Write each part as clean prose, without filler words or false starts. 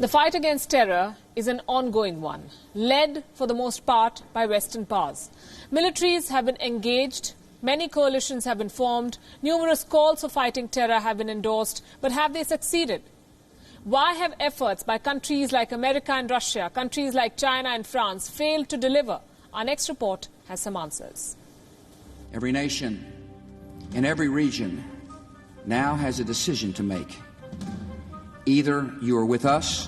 The fight against terror is an ongoing one, led for the most part by Western powers. Militaries have been engaged, many coalitions have been formed, numerous calls for fighting terror have been endorsed, but have they succeeded? Why have efforts by countries like America and Russia, countries like China and France failed to deliver? Our next report has some answers. Every nation in every region now has a decision to make. Either you are with us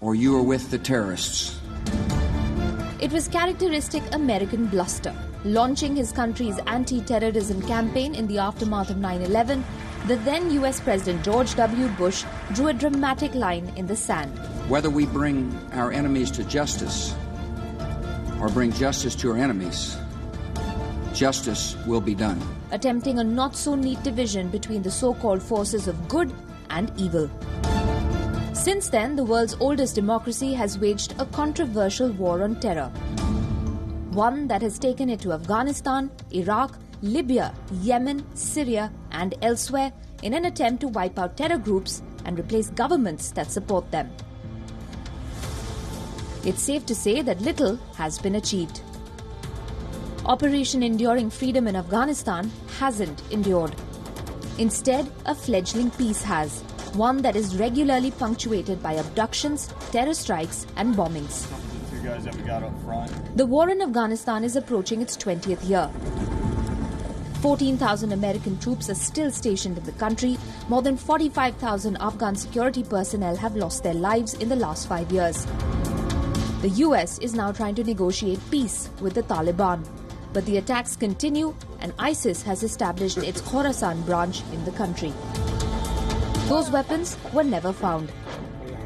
or you are with the terrorists. It was characteristic American bluster. Launching his country's anti-terrorism campaign in the aftermath of 9/11, the then US President George W. Bush drew a dramatic line in the sand. Whether we bring our enemies to justice or bring justice to our enemies, justice will be done. Attempting a not-so-neat division between the so-called forces of good and evil. Since then, the world's oldest democracy has waged a controversial war on terror. One that has taken it to Afghanistan, Iraq, Libya, Yemen, Syria and elsewhere in an attempt to wipe out terror groups and replace governments that support them. It's safe to say that little has been achieved. Operation Enduring Freedom in Afghanistan hasn't endured. Instead, a fledgling peace has, one that is regularly punctuated by abductions, terror strikes and bombings. You guys that we got up front. The war in Afghanistan is approaching its 20th year. 14,000 American troops are still stationed in the country. More than 45,000 Afghan security personnel have lost their lives in the last 5 years. The US is now trying to negotiate peace with the Taliban. But the attacks continue and ISIS has established its Khorasan branch in the country. Those weapons were never found.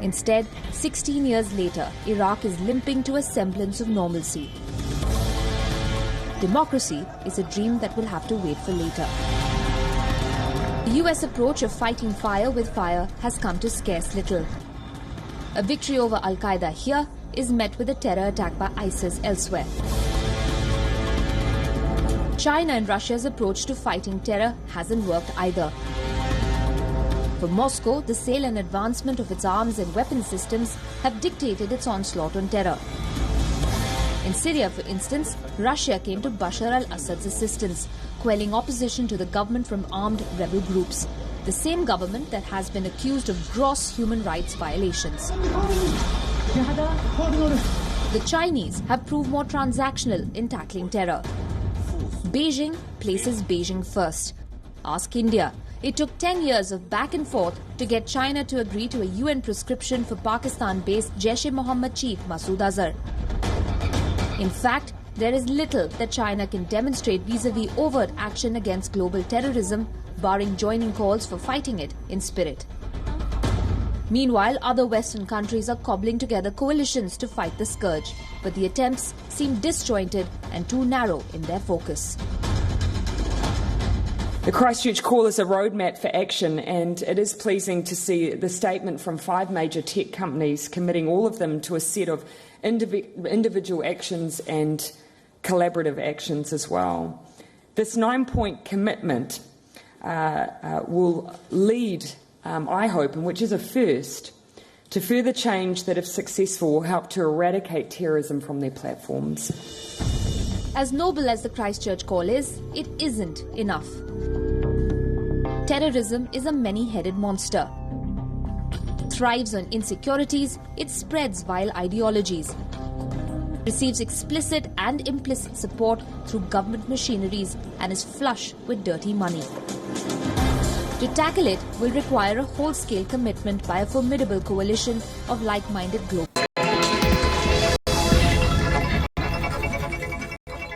Instead, 16 years later, Iraq is limping to a semblance of normalcy. Democracy is a dream that will have to wait for later. The US approach of fighting fire with fire has come to scarce little. A victory over Al-Qaeda here is met with a terror attack by ISIS elsewhere. China and Russia's approach to fighting terror hasn't worked either. For Moscow, the sale and advancement of its arms and weapon systems have dictated its onslaught on terror. In Syria, for instance, Russia came to Bashar al-Assad's assistance, quelling opposition to the government from armed rebel groups, the same government that has been accused of gross human rights violations. The Chinese have proved more transactional in tackling terror. Beijing places Beijing first. Ask India. It took 10 years of back and forth to get China to agree to a UN prescription for Pakistan-based Jaish-e-Mohammed chief Masood Azhar. In fact, there is little that China can demonstrate vis-à-vis overt action against global terrorism, barring joining calls for fighting it in spirit. Meanwhile, other Western countries are cobbling together coalitions to fight the scourge, but the attempts seem disjointed and too narrow in their focus. The Christchurch call is a roadmap for action, and it is pleasing to see the statement from 5 major tech companies committing all of them to a set of individual actions and collaborative actions as well. This 9-point commitment will lead, I hope, and which is a first, to further change that, if successful, will help to eradicate terrorism from their platforms. As noble as the Christchurch call is, it isn't enough. Terrorism is a many-headed monster. Thrives on insecurities, it spreads vile ideologies. Receives explicit and implicit support through government machineries and is flush with dirty money. To tackle it will require a whole-scale commitment by a formidable coalition of like-minded global